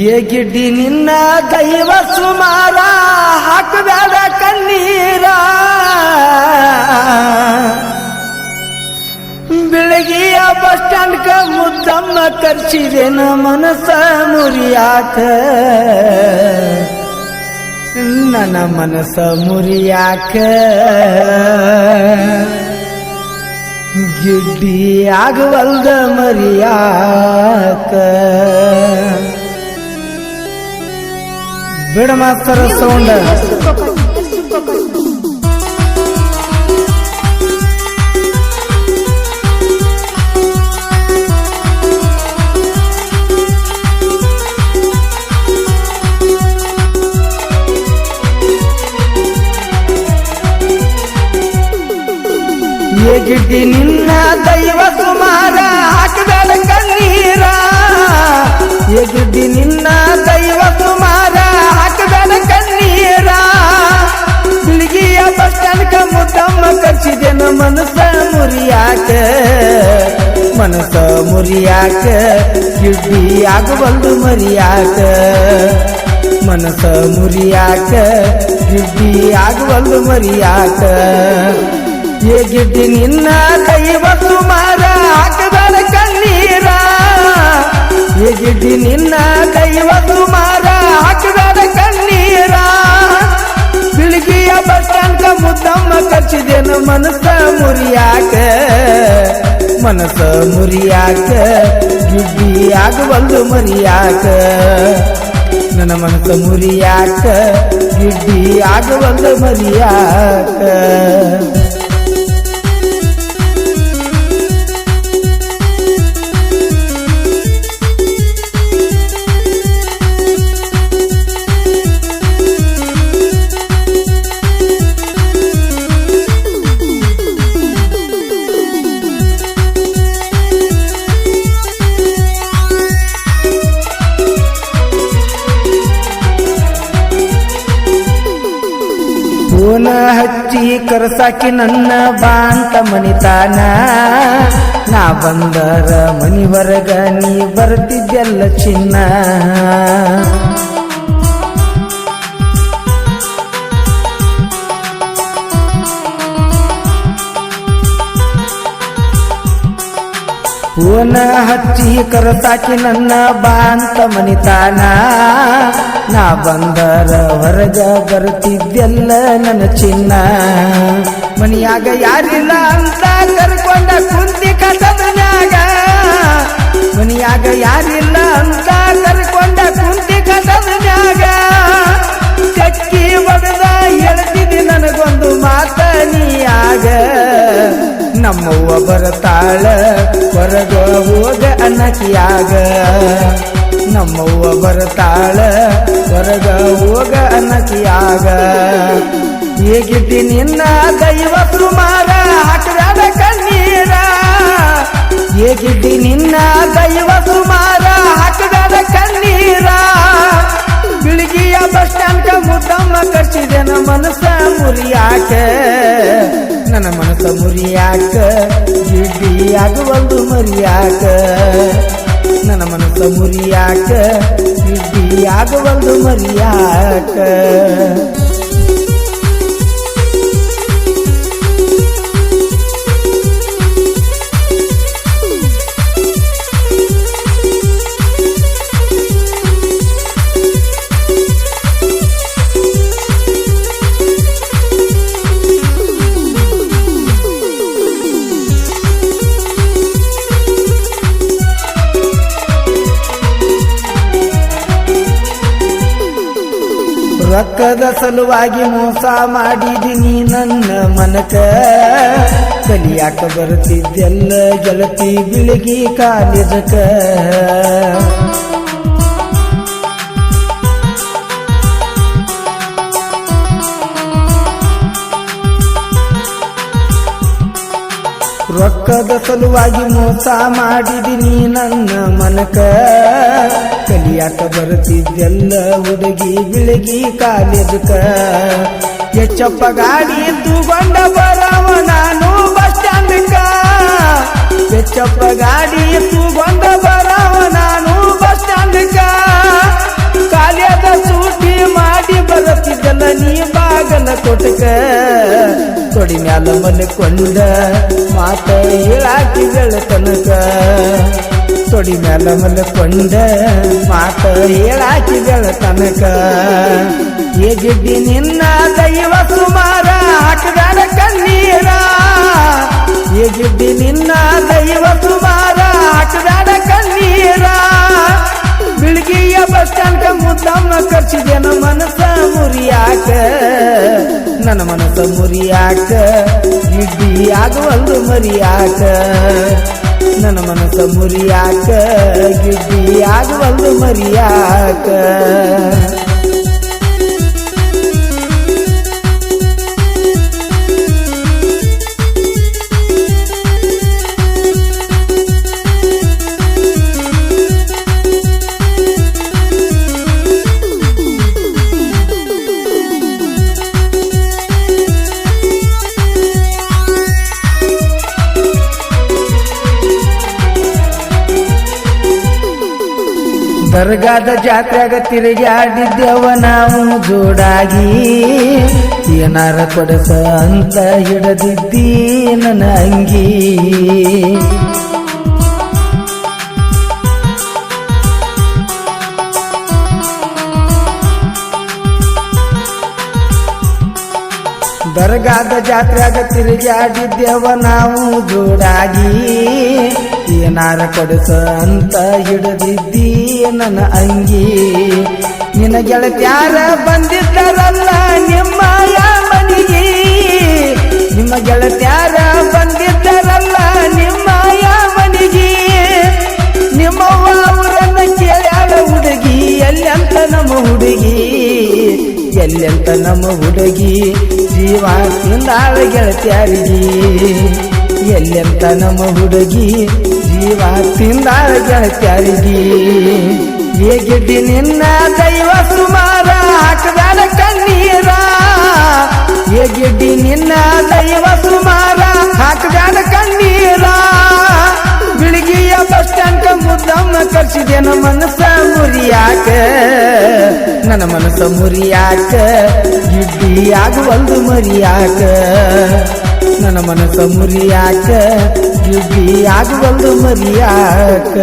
ಏಗಿಡ್ಡಿ ನಿನ್ನ ದೈವ ಸುಮಾರ ಹಾಕಬೇಡ ಕಣ್ಣೀರ ಬೆಳಗಿಯ ಬಸ್ ಸ್ಟ್ಯಾಂಡ್ಕ ಮುದ್ದಮ್ಮ ಕರ್ಸಿದೇನ ಮನಸ ಮುರಿಯಾಕ ನನ್ನ ಮನಸ ಮುರಿಯಾಕ ಗಿಡ್ಡಿ ಆಗವಲ್ದ ಮರಿಯಾಕ ಬಿಡ ಮಾಸ್ತರ ಸೌಂಡ ಗಿಡ್ಡಿ ನಿನ್ನ ದೈವ ಸುಮಾರ ಹಾಕಬೇಡ ಕಣ್ಣೀರ ಗಿಡ್ಡಿ ನಿನ್ನ ದೈವ ಸುಮಾರ ಹಾಕಬೇಡ ಕಣ್ಣೀರ ಬಿಳಿಗಿಯ ಬಸ್ ಸ್ಟ್ಯಾಂಡ್ಕ ಮುದ್ದಮ್ಮ ಕರ್ಸಿದೇನ ಮನಸ ಮುರಿಯಾಕ ಮನಸ ಮುರಿಯಾಕ ಗಿಡ್ಡಿ ಆಗಬಲ್ದು ಮರಿಯಾಕ ಮನಸ ಮುರಿಯಾಕ ಗಿಡ್ಡಿ ಆಗಬಲ್ದು ಮರಿಯಾಕ ಗಿಡ್ಡಿ ನಿನ್ನ ದೈವ ಸುಮಾರ ಹಾಕಬೇಡ ಕಣ್ಣೀರ ಗಿಡ್ಡಿ ನಿನ್ನ ದೈವ ಸುಮಾರ ಹಾಕಬೇಡ ಕಣ್ಣೀರ ಬಿಳಿಗಿಯ ಬಸ್ ಸ್ಟ್ಯಾಂಡ್ಕ ಮುದ್ದಮ್ಮ ಕರ್ಸಿದೇನ ಮನಸ ಮುರಿಯಾಕ ಮನಸ ಮುರಿಯಾಕ ಗಿಡ್ಡಿ ಆಗಬಲ್ದು ಮರಿಯಾಕ ನನ್ನ ಮನಸ ಮುರಿಯಾಕ ಗಿಡ್ಡಿ ಆಗಬಲ್ದು ಮರಿಯಾಕ ಫೋನ ಹಚ್ಚಿ ಕರಸಾಕಿ ನನ್ನ ಬಾಂತ ಮನಿತಾನ ನಾ ಬಂದರ ಮನಿವರೆಗ ನೀ ಬರ್ತಿದ್ದೆಲ್ಲ ಚಿನ್ನ ಫೋನ ಹಚ್ಚಿ ಕರಸಾಕಿ ನನ್ನ ಬಾಂತ ಮನಿತಾನ ನಾ ಬಂದರ ಹೊರಗ ಬರ್ತಿದ್ದೆಲ್ಲ ನನ್ನ ಚಿನ್ನ ಮನಿಯಾಗ ಯಾರಿಲ್ಲ ಅಂತ ಕರ್ಕೊಂಡ ಕುಂತಿ ಕಸದನ್ಯಾಗ ಮನಿಯಾಗ ಯಾರಿಲ್ಲ ಅಂತ ಕರ್ಕೊಂಡ ಕುಂತಿ ಕಸದನ್ಯಾಗ ಚಕ್ಕಿ ಬಗದ ಹೇಳ್ತಿದ್ದಿ ನನಗೊಂದು ಮಾತ ನೀಯಾಗ ನಮ್ಮವ್ವ ಬರತಾಳ ಹೊರಗ ಹೋಗ ಅನ್ನಕಿಯಾಗ ನಮ್ಮವ್ವ ಬರತಾಳ ಹೊರಗ ಹೋಗ ಅನ್ನಕಿಯಾಗ ಗಿಡ್ಡಿ ನಿನ್ನ ದೈವ ಸುಮಾರ ಹಾಕಬೇಡ ಕಣ್ಣೀರ ಗಿಡ್ಡಿ ನಿನ್ನ ದೈವ ಸುಮಾರ ಹಾಕಬೇಡ ಕಣ್ಣೀರ ಬಿಳಿಗಿಯ ಬಸ್ ಸ್ಟ್ಯಾಂಡ್ಕ ಮುದ್ದಮ್ಮ ಕರ್ಸಿದೇನ ಮನಸ ಮುರಿಯಾಕ ನನ್ನ ಮನಸ ಮುರಿಯಾಕ ಗಿಡ್ಡಿ ಆಗಬಲ್ದು ಮರಿಯಾಕ ನನ್ನ ಮನಸ ಮುರಿಯಾಕ ಗಿಡ್ಡಿ ಆಗಬಲ್ದು ಮರಿಯಾಕ ರೊಕ್ಕದ ಸಲುವಾಗಿ ಮೋಸ ಮಾಡಿದಿನಿ ನನ್ನ ಮನಕ ಕಲಿಯಾಕ ಬರ್ತಿದ್ದೆಲ್ಲ ಗೆಳತಿ ಬಿಳಿಗಿ ಕಾಲೇಜಕ ರೊಕ್ಕದ ಸಲುವಾಗಿ ಮೋಸ ಮಾಡಿದಿನಿ ನನ್ನ ಮನಕ ಕಲಿಯಾಕ ಬರ್ತಿದ್ದೆಲ್ಲ ಹುಡುಗಿ ಬಿಳಿಗಿ ಕಾಲೇಜಕ ಹೆಚ್ಚಪ್ಪ ಗಾಡಿ ತಗೊಂಡ ಬರವ ನಾನು ಬಸ್ ಸ್ಟ್ಯಾಂಡ್ಕ ಹೆಚ್ಚಪ್ಪ ಗಾಡಿ ತಗೊಂಡ ಬರವ ನಾನು ಬಸ್ ಸ್ಟ್ಯಾಂಡ್ಕ ಸಾಲ್ಯದ ಸೂಟಿ ಮಾಡಿ ಬರತಿದ್ದಲ್ಲ ನೀ ಬಾಗಲ ಕೊಟಕ ತೊಡಿ ಮ್ಯಾಲ ಮಲ್ಕೊಂಡ ಮಾತ ಹೇಳಾಕಿ ತನಕ ತೊಡಿ ಮ್ಯಾಲ ಮಲ್ಕೊಂಡ ಮಾತ ಹೇಳಾಕಿ ತನಕ ಏ ಗಿಡ್ಡಿ ನಿನ್ನ ದೈವ ಸುಮಾರ ಹಾಕದಾಡ ಕಣ್ಣೀರ ಏ ಗಿಡ್ಡಿ ನಿನ್ನ ದೈವ ಸುಮಾರ ಹಾಕದಾಡ ಕಣ್ಣೀರ ಬಿಳ್ಗಿಯ ಬಸ್ ಸ್ಟ್ಯಾಂಡ್ ಮುದ್ದಮ್ಮ ಖರ್ಚಿದೇನ ಮನಸ ಮುರಿಯಾಕ ನನ್ನ ಮನಸ ಮುರಿಯಾಕ ಗಿಡ್ಡಿ ಆಗುವಲ್ದು ಮರಿಯಾಕ ನನ್ನ ಮನಸ ಮುರಿಯಾಕ ಗಿಡ್ಡಿ ಆಗುವಲ್ದು ಮರಿಯಾಕ ದರ್ಗಾದ ಜಾತ್ರೆಗ ತಿರುಗಾಡಿದ್ದೆವ ನಾವು ಜೋಡಾಗಿ ಏನಾರ ಕೊಡಸ ಅಂತ ಹಿಡದಿದ್ದಿ ನನ್ನ ಅಂಗಿ ದರ್ಗಾದ ಜಾತ್ರೆಗ ತಿರುಗಾಡಿದ್ದೆವ ನಾವು ಜೋಡಾಗಿ ಏನಾರ ಕೊಡಸ ಅಂತ ಹಿಡದಿದ್ದಿ ನನ್ನ ಅಂಗಿ ನಿನ್ನ ಗೆಳತ್ಯಾರ ಬಂದಿದ್ದರಲ್ಲ ನಿಮ್ಮ ಮನಿಗೆ ನಿಮ್ಮ ಗೆಳತ್ಯಾರ ಬಂದಿದ್ದರಲ್ಲ ನಿಮ್ಮ ಮನಿಗೆ ನಿಮ್ಮವ್ವ ಅವರನ್ನ ಕೇಳ್ಯಾಳ ಹುಡುಗಿ ಎಲ್ಲಂತ ನಮ್ಮ ಹುಡುಗಿ ಎಲ್ಲಂತ ನಮ್ಮ ಹುಡುಗಿ ಜೀವ ತಿಂದಾಳ ಗೆಳತ್ಯಾರಿಗೆ ಎಲ್ಲಂತ ನಮ್ಮ ಹುಡುಗಿ ಜೀವ ತಿಂದಾಳ ಗೆಳತ್ಯಾರಿಗೆ ಏ ಗಿಡ್ಡಿ ನಿನ್ನ ದೈವ ಸುಮಾರ ಹಾಕದಾಡ ಕಣ್ಣೀರ ಏ ಗಿಡ್ಡಿ ನಿನ್ನ ದೈವ ಸುಮಾರ ಹಾಕದಾಡ ಕಣ್ಣೀರ ಬಿಳಿಗಿಯ ಬಸ್ ಸ್ಟ್ಯಾಂಡ್ ಮುದ್ದಮ್ಮ ಕರ್ಸಿದೇನ ಮನಸ ಮುರಿಯಾಕ ನನ್ನ ಮನಸ ಮುರಿಯಾಕ ಗಿಡ್ಡಿ ಆಗುವಲ್ದು ಮರಿಯಾಕ ನನ್ನ ಮನಸ ಮುರಿಯಾಕ ಗಿಡ್ಡಿ ಆಗುವಲ್ದು ಮರಿಯಾಕ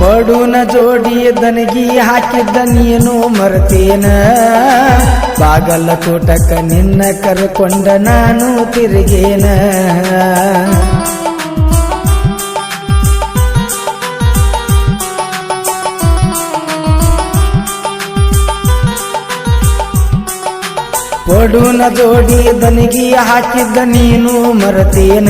ಬಡುನ ಜೋಡಿ ದನಗಿ ಹಾಕಿದ್ದ ನೀನು ಮರ್ತೇನ ಬಾಗಲ ತೋಟಕ ನಿನ್ನ ಕರ್ಕೊಂಡ ನಾನು ತಿರುಗೇನ ಬಡುನ ಜೋಡಿ ದನಗಿ ಹಾಕಿದ್ದ ನೀನು ಮರ್ತೇನ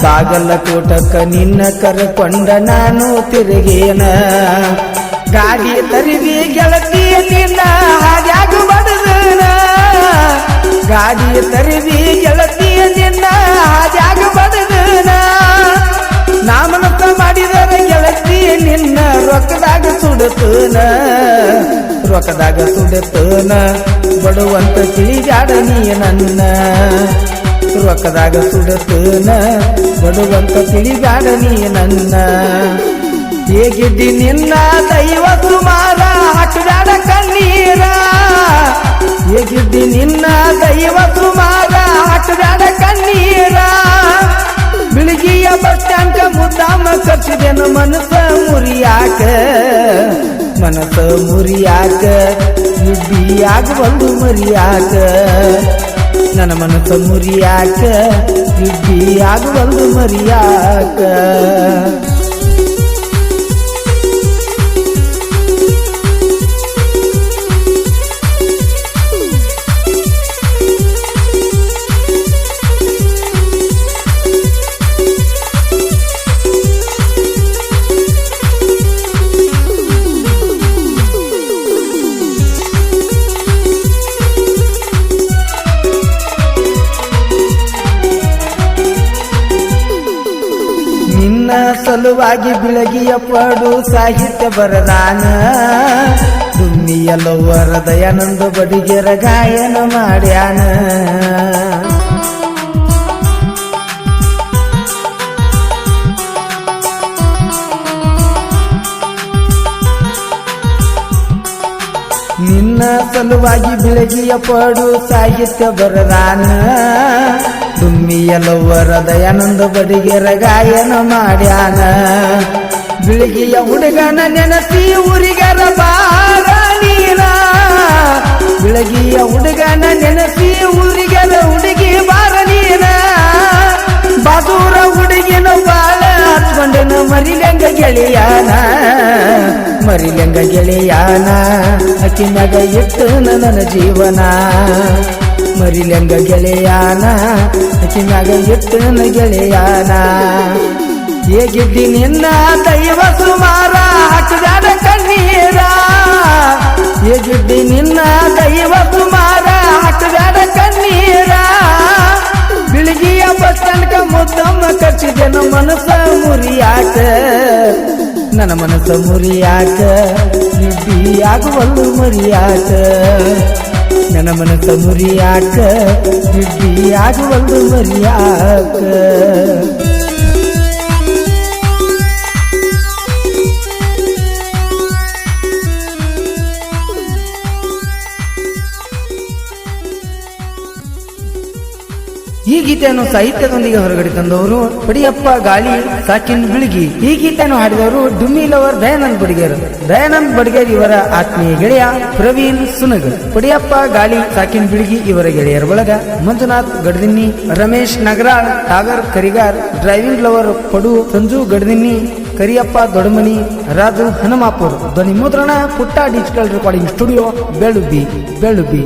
ಬಾಗಲ ತೋಟಕ ನಿನ್ನ ಕರ್ಕೊಂಡ ನಾನು ತಿರುಗೇನ ಗಾಡಿ ತರಿವಿ ಗೆಳತಿಯ ನಿನ್ನ ಹಾದ್ಯಾಗ ಬಡದನ ಗಾಡಿ ತರಿವಿ ಗೆಳತಿಯ ನಿನ್ನ ಹಾದ್ಯಾಗ ಬಡದನ ನಾ ಮನಸ ಮಾಡಿದರ ಗೆಳತಿಯ ನಿನ್ನ ರೊಕ್ಕದಾಗ ಸುಡತನ ರೊಕ್ಕದಾಗ ಸುಡತನ ಬಡುವಂತ ತಿಳಿಗಾಡ ನೀ ನನ್ನ ರೊಕ್ಕದಾಗ ಸುಡತನ ಬಡುವಂತ ತಿಳಿಗಾಡ ನೀ ನನ್ನ ಹೇಗಿದ್ದಿ ನಿನ್ನ ದೈವ ಸುಮಾರ ಹಾಕದಾಡ ಕಣ್ಣೀರ ಹೇಗಿದ್ದಿ ನಿನ್ನ ದೈವ ಸುಮಾರ ಹಾಕದಾಡ ಕಣ್ಣೀರ ಬಿಳಿಗಿಯ ಬಸ್ ಸ್ಟ್ಯಾಂಡ್ ಮುದ್ದಾಮ ಖರ್ಚಿದೇನು ಮನಸ ಮುರಿಯಾಕ ಮನಸ ಮುರಿಯಾಕ ಯುದ್ಧಿಯಾಗುವಲ್ದು ಮರಿಯಾಕ ನನ್ನ ಮನಸ ಮುರಿಯಾಕ ಯುದ್ಧಿಯಾಗುವಲ್ದು ಮರಿಯಾಕ ಸಲುವಾಗಿ ಬಿಳಗಿಯ ಪಡು ಸಾಹಿತ್ಯ ಬರದಾನ ದುಮ್ಮಿಯಲ್ಲವರ ದಯಾನಂದ ಬಡಿಗೆರ ಗಾಯನ ಮಾಡ್ಯಾನ ನಿನ್ನ ಸಲುವಾಗಿ ಬೆಳಗಿಯ ಪಡು ಸಾಹಿತ್ಯ ಬರದಾನ ದುಮ್ಮಿಯಲ್ಲವರ ದಯಾನಂದ ಬಡಿಗೆರ ಗಾಯನ ಮಾಡ್ಯಾನ ಬೆಳಗಿಯ ಹುಡುಗನ ನೆನಸಿ ಊರಿಗರ ಬಾರ ನೀನ ಬೆಳಗಿಯ ಹುಡುಗನ ನೆನಸಿ ಊರಿಗರ ಹುಡುಗಿ ಬಾರ ನೀನ ಬಾದೂರ ಹುಡುಗಿನ ಬಾಳ ಹಚ್ಕೊಂಡನ ಮರಿಲಂಗ ಗೆಳೆಯಾನ ಮರಿಲಂಗ ಗೆಳೆಯಾನ ಅಕಿನಾಗ ಇಟ್ಟು ನನ್ನ ಜೀವನ ಮರಿಲಂಗ ಗೆಳೆಯಾನ ಅಕಿನಾಗ ಇಟ್ಟು ನನ್ನ ಗೆಳೆಯಾನ ಹೇಗಿದ್ದಿ ನಿನ್ನ ದೈವ ಸುಮಾರ ಹಾಕಿದಾಡ ಕಣ್ಣೀರ ಹೇಗಿದ್ದಿ ನಿನ್ನ ದೈವ ಸುಮಾರ ಹಾಕಿದಾಡ ಕಣ್ಣೀರ ಬಿಳಿಗಿಯ ಬಸ್ ತನಕ ಮುದ್ದಮ್ಮ ಕಚ್ಚಿದೆನ ಮನಸ್ಸ ಮುರಿಯಾಕ ನನ್ನ ಮನಸ್ಸ ಮುರಿಯಾಕ ನಿಡ್ಡಿಯಾಗುವಲ್ಲು ಮರಿಯಾಕ ನನ್ನ ಮನಸ್ಸ ಮುರಿಯಾಕ ನಿಡ್ಡಿಯಾಗುವಲ್ಲು ಮರಿಯಾಕ ಈ ಗೀತೆಯನ್ನು ಸಾಹಿತ್ಯದೊಂದಿಗೆ ಹೊರಗಡೆ ತಂದವರು ಪಡಿಯಪ್ಪ ಗಾಳಿ ಸಾಕಿನ್ ಬಿಳಿಗಿ ಈ ಗೀತೆಯನ್ನು ಹಾಡಿದವರು ಡುಮ್ಮಿ ಲವರ್ ದಯಾನಂದ್ ಬಡಿಗೇರ್ ದಯಾನಂದ್ ಬಡಿಗೇರ್ ಇವರ ಆತ್ಮೀಯ ಗೆಳೆಯ ಪ್ರವೀಣ್ ಸುನಗ್ ಪಡಿಯಪ್ಪ ಗಾಳಿ ಸಾಕಿನ್ ಬಿಳಿಗಿ ಇವರ ಗೆಳೆಯರ ಬಳಗ ಮಂಜುನಾಥ್ ಗಡ್ದಿನ್ನಿ ರಮೇಶ್ ನಗರಾಳ್ ಸಾಗರ್ ಕರಿಗಾರ್ ಡ್ರೈವಿಂಗ್ ಲವರ್ ಪಡು ಸಂಜು ಗಡ್ದಿನ್ನಿ ಕರಿಯಪ್ಪ ದೊಡಮನಿ ರಾಜು ಹನುಮಾಪುರ್ ಧ್ವನಿ ಮುದ್ರಣ ಪುಟ್ಟ ಡಿಜಿಟಲ್ ರೆಕಾರ್ಡಿಂಗ್ ಸ್ಟುಡಿಯೋ ಬೆಳುಬಿ